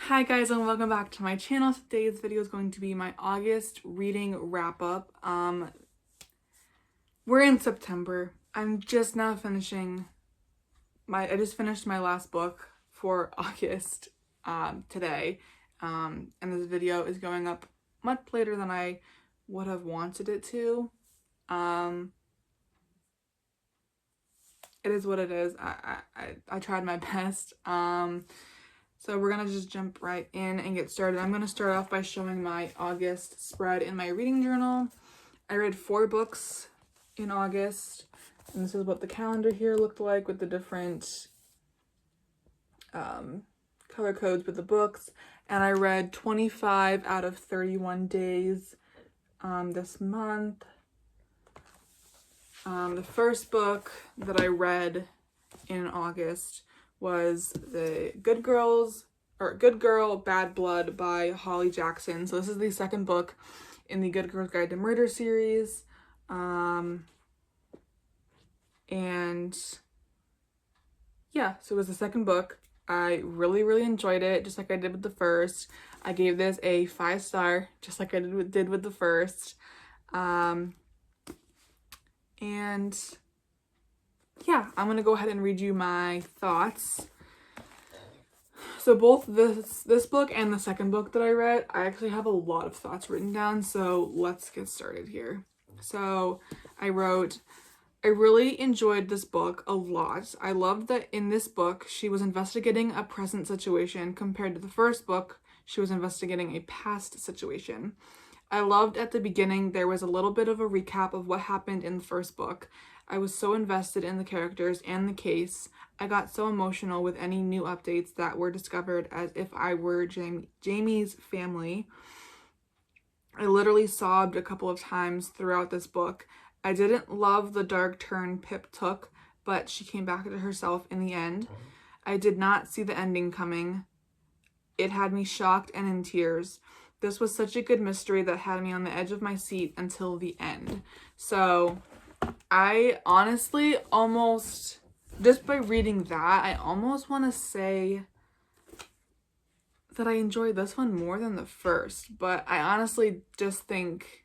Hi guys, and welcome back to my channel. Today's video is going to be my August reading wrap up. We're in September. I'm just now finishing I just finished my last book for August today. And this video is going up much later than I would have wanted it to. It is what it is. I tried my best. So we're gonna just jump right in and get started. I'm gonna start off by showing my August spread in my reading journal. I read 4 books in August, and this is what the calendar here looked like with the different color codes with the books. And I read 25 out of 31 days this month. The first book that I read in August was the Good Girl, Bad Blood by Holly Jackson. So this is the second book in the Good Girl's Guide to Murder series. And yeah, so it was the second book. I really enjoyed it, just like I did with the first. I gave this a 5-star, just like I did with the first. And yeah, I'm gonna go ahead and read you my thoughts. So both this book and the second book that I read, I actually have a lot of thoughts written down, so let's get started here. So I wrote, I really enjoyed this book a lot. I loved that in this book, she was investigating a present situation compared to the first book, she was investigating a past situation. I loved at the beginning there was a little bit of a recap of what happened in the first book. I was so invested in the characters and the case. I got so emotional with any new updates that were discovered as if I were Jamie's family. I literally sobbed a couple of times throughout this book. I didn't love the dark turn Pip took, but she came back to herself in the end. I did not see the ending coming. It had me shocked and in tears. This was such a good mystery that had me on the edge of my seat until the end. So I honestly almost, just by reading that, I almost want to say that I enjoyed this one more than the first. But I honestly just think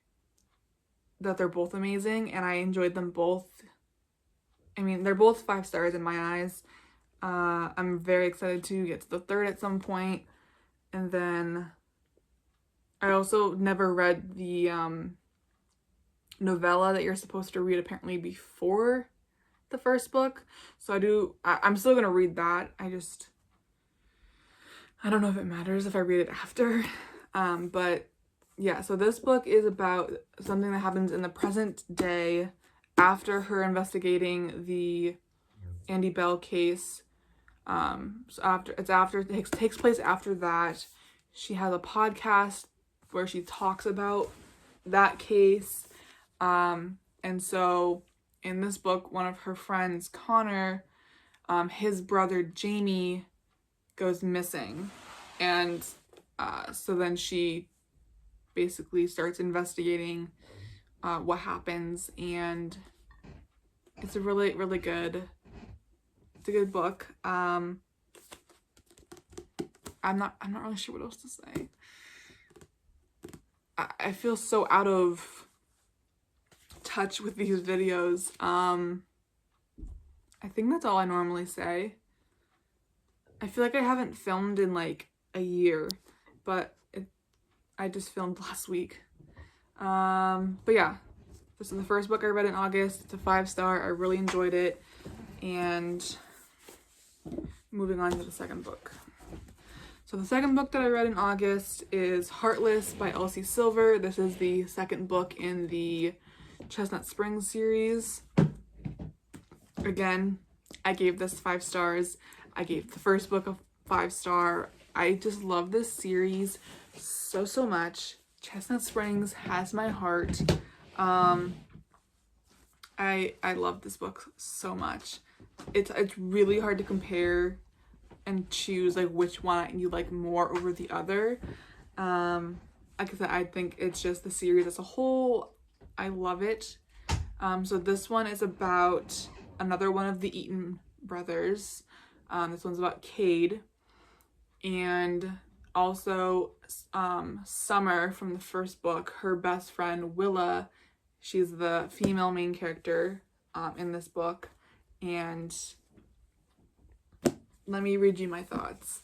that they're both amazing and I enjoyed them both. I mean, they're both 5 stars in my eyes. I'm very excited to get to the third at some point. And then I also never read the novella that you're supposed to read apparently before the first book. So I'm still gonna read that. I don't know if it matters if I read it after. But yeah, so this book is about something that happens in the present day after her investigating the Andy Bell case. So it takes place after that. She has a podcast where she talks about that case. And so in this book, one of her friends, Connor, his brother Jamie goes missing. And so then she basically starts investigating what happens, and it's a really good book. I'm not really sure what else to say. I feel so out of touch with these videos. I think that's all I normally say. I feel like I haven't filmed in like a year, but I just filmed last week. But yeah, this is the first book I read in August. It's a 5-star. I really enjoyed it. And moving on to the second book. So the second book that I read in August is Heartless by Elsie Silver. This is the second book in the Chestnut Springs series. Again, I gave this 5 stars. I gave the first book a 5-star. I just love this series so much. Chestnut Springs has my heart. I love this book so much. It's really hard to compare and choose like which one you like more over the other. Like I said, I think it's just the series as a whole. I love it. So this one is about another one of the Eaton brothers. This one's about Cade, and also Summer from the first book, her best friend Willa, she's the female main character in this book. And let me read you my thoughts.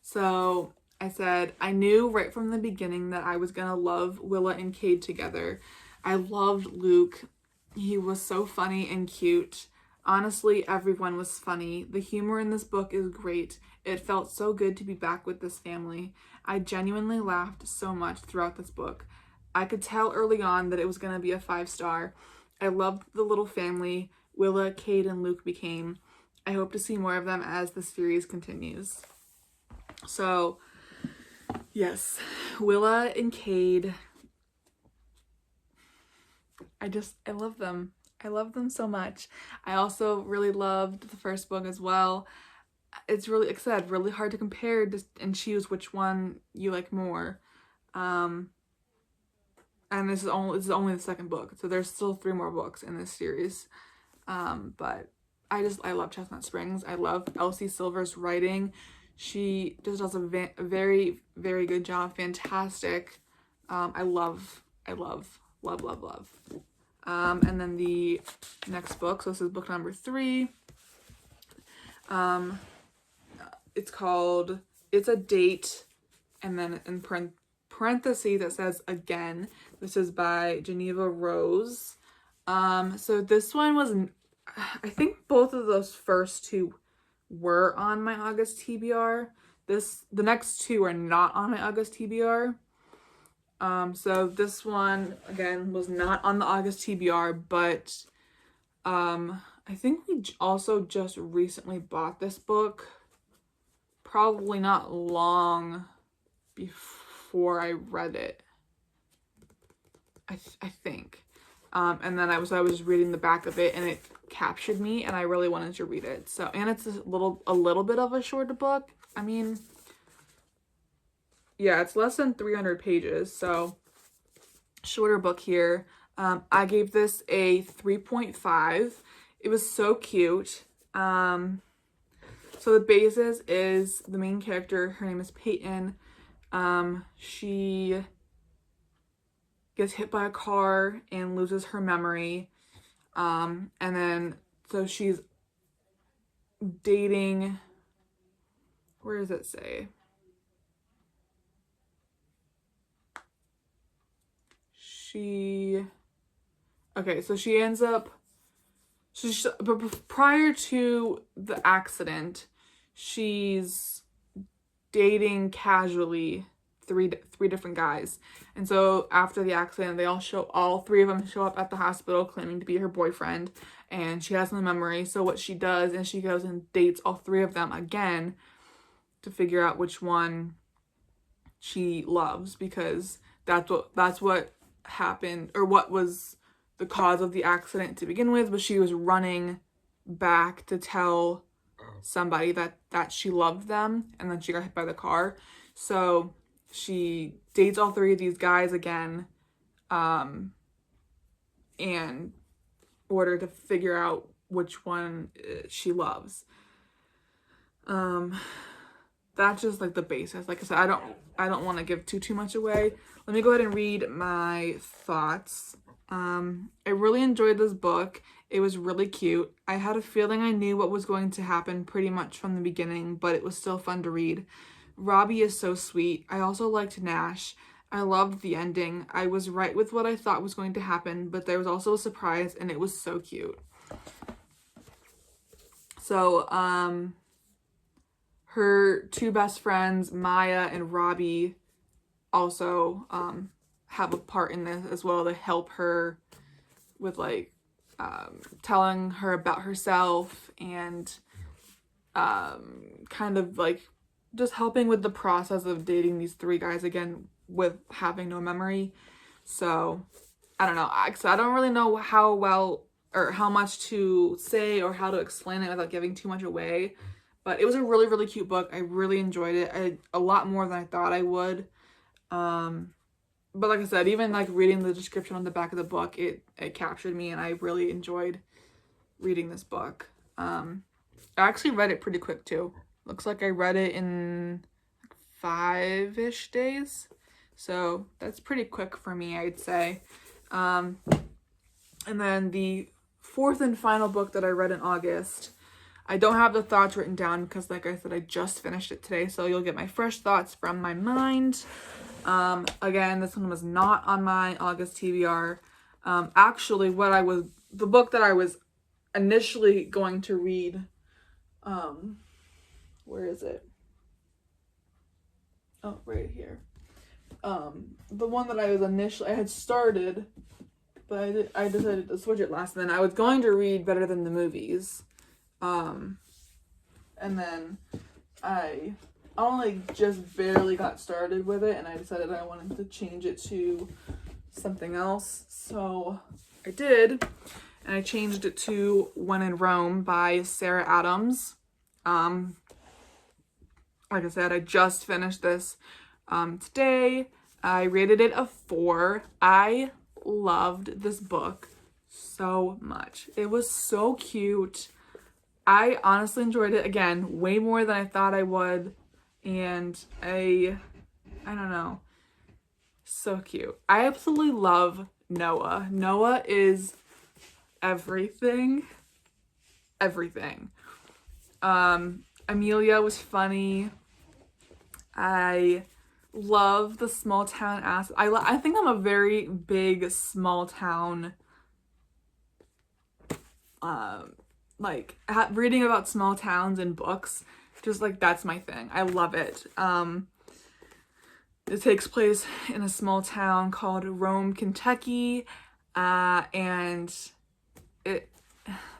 So I said, I knew right from the beginning that I was gonna love Willa and Cade together. I loved Luke. He was so funny and cute. Honestly, everyone was funny. The humor in this book is great. It felt so good to be back with this family. I genuinely laughed so much throughout this book. I could tell early on that it was gonna be a 5-star. I loved the little family Willa, Cade, and Luke became. I hope to see more of them as the series continues. So, yes, Willa and Cade, I love them. I love them so much. I also really loved the first book as well. It's really, like I said, really hard to compare and choose which one you like more. And this is only the second book, so there's still 3 more books in this series. But I love Chestnut Springs. I love Elsie Silver's writing. She just does a very, very good job. Fantastic. I love. And then the next book, so this is book number 3. It's called It's a Date, and then in parentheses it says Again. This is by Geneva Rose. So this one was, I think both of those first 2 were on my August TBR. The next 2 are not on my August TBR. So this one again was not on the August TBR, but I think we also just recently bought this book, probably not long before I read it. I think. And then I was reading the back of it, and it captured me, and I really wanted to read it. So, and it's a little bit of a shorter book. I mean, yeah, it's less than 300 pages, so shorter book here. I gave this a 3.5. It was so cute. So the basis is the main character, her name is Peyton. She gets hit by a car and loses her memory. And then, so she's dating, where does it say? Okay, so she ends up, prior to the accident, she's dating casually three different guys. And so after the accident, all 3 of them show up at the hospital claiming to be her boyfriend, and she has no memory. So what she does is she goes and dates all 3 of them again to figure out which one she loves, because that's what happened, or what was the cause of the accident to begin with. But she was running back to tell somebody that she loved them, and then she got hit by the car. So she dates all 3 of these guys again, in order to figure out which one she loves. That's just like the basis. Like I said, I don't want to give too much away. Let me go ahead and read my thoughts. I really enjoyed this book. It was really cute. I had a feeling I knew what was going to happen pretty much from the beginning, but it was still fun to read. Robbie is so sweet. I also liked Nash. I loved the ending. I was right with what I thought was going to happen, but there was also a surprise, and it was so cute. So, her 2 best friends, Maya and Robbie, also have a part in this as well. They help her with like telling her about herself, and kind of like just helping with the process of dating these 3 guys again with having no memory. So I don't know. I don't really know how well or how much to say or how to explain it without giving too much away. But it was a really, really cute book. I really enjoyed it. A lot more than I thought I would. But like I said, even like reading the description on the back of the book, it captured me, and I really enjoyed reading this book. I actually read it pretty quick too. Looks like I read it in 5-ish days. So that's pretty quick for me, I'd say. And then the fourth and final book that I read in August, I don't have the thoughts written down because, like I said, I just finished it today. So you'll get my fresh thoughts from my mind. Again, this one was not on my August TBR. Actually, the book that I was initially going to read, where is it? Oh, right here. The one that I had started, but I decided to switch it last minute. I was going to read Better Than the Movies. And then I only just barely got started with it, and I decided I wanted to change it to something else. So I did, and I changed it to When in Rome by Sarah Adams. Like I said, I just finished this today. I rated it a 4. I loved this book so much. It was so cute. I honestly enjoyed it, again, way more than I thought I would. And I don't know, so cute. I absolutely love Noah. Noah is everything. Amelia was funny. I love the small town I think I'm a very big small town, reading about small towns in books, just like that's my thing. I love it. It takes place in a small town called Rome, Kentucky, and it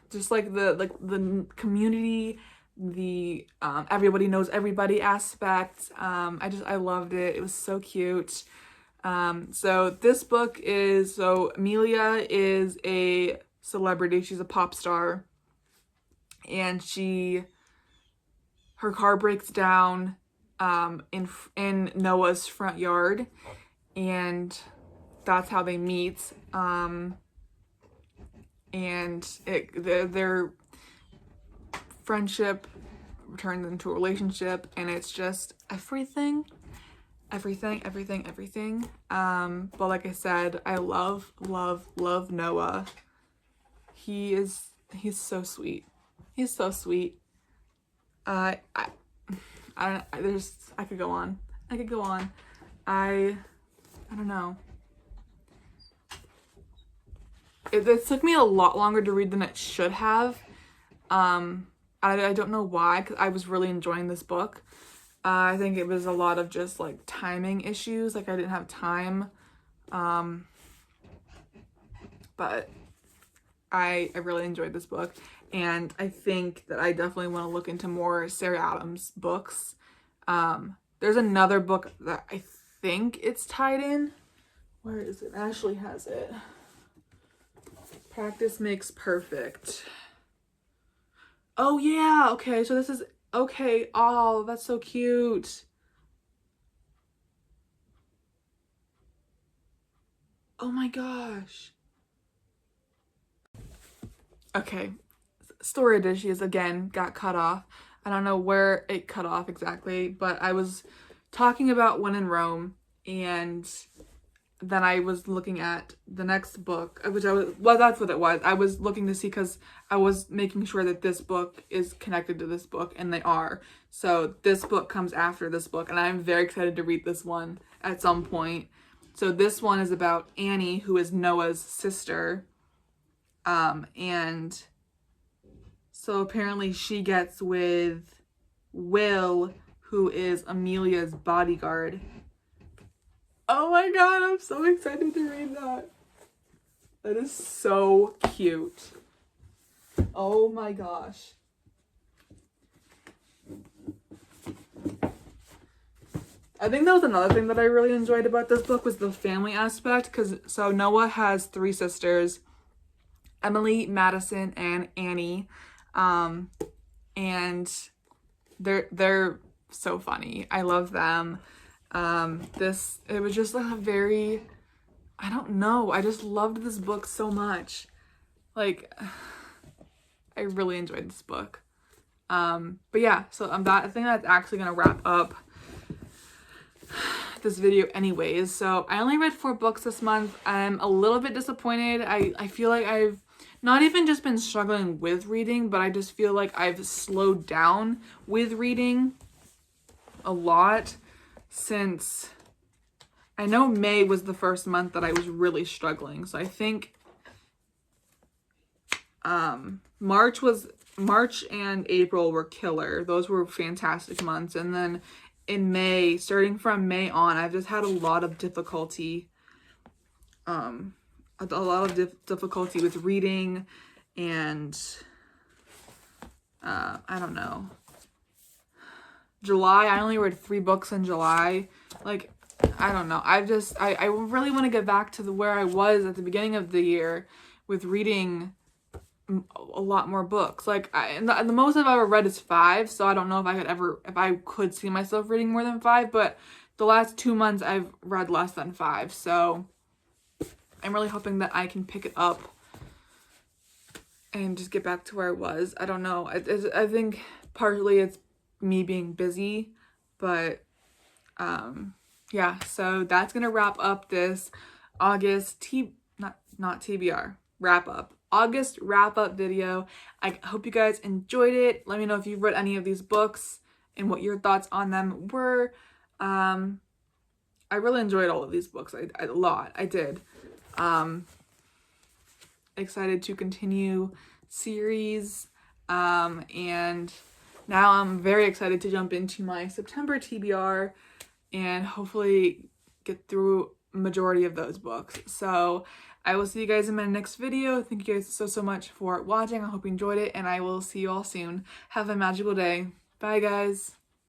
just like the community, the everybody knows everybody aspect. I loved it. It was so cute. So this book is, Amelia is a celebrity. She's a pop star, and her car breaks down in Noah's front yard, and that's how they meet. And their friendship turns into a relationship, and it's just everything. But like I said, I love Noah. He's so sweet. He's so sweet. I could go on. I don't know. It took me a lot longer to read than it should have. I don't know why, because I was really enjoying this book. I think it was a lot of just like timing issues. Like I didn't have time. But I really enjoyed this book. And I think that I definitely want to look into more Sarah Adams books. There's another book that I think it's tied in. Where is it? Ashley has it. Practice Makes Perfect. Oh yeah, okay, so this is, okay, oh, that's so cute. Oh my gosh. Okay, story issues again got cut off. I don't know where it cut off exactly, but I was talking about When in Rome, and then I was looking at the next book, which that's what it was. I was looking to see, because I was making sure that this book is connected to this book, and they are. So this book comes after this book, and I'm very excited to read this one at some point. So this one is about Annie, who is Noah's sister. And so apparently she gets with Will, who is Amelia's bodyguard. Oh my god, I'm so excited to read that. That is so cute. Oh my gosh. I think that was another thing that I really enjoyed about this book, was the family aspect, because so Noah has 3 sisters, Emily, Madison, and Annie, and they're so funny. I love them. It was just like a very, I don't know, I just loved this book so much. Like, I really enjoyed this book. But yeah, so I think that's actually gonna wrap up this video anyways. So I only read 4 books this month. I'm a little bit disappointed. I feel like I've not even just been struggling with reading, but I just feel like I've slowed down with reading a lot since I know May was the first month that I was really struggling. So I think March and April were killer. Those were fantastic months. And then in May, starting from May on, I've just had a lot of difficulty, difficulty with reading, and I don't know. July, I only read 3 books in July. Like, I don't know. I really want to get back to where I was at the beginning of the year with reading a lot more books. Like, the most I've ever read is 5, so I don't know if I could see myself reading more than 5, but the last 2 months I've read less than 5, so I'm really hoping that I can pick it up and just get back to where I was. I don't know. I think partly it's me being busy, but yeah, so that's gonna wrap up this August August wrap-up video. I hope you guys enjoyed it. Let me know if you've read any of these books and what your thoughts on them were. I really enjoyed all of these books. A lot. I did. Excited to continue series. And now I'm very excited to jump into my September TBR and hopefully get through majority of those books. So I will see you guys in my next video. Thank you guys so much for watching. I hope you enjoyed it, and I will see you all soon. Have a magical day. Bye, guys.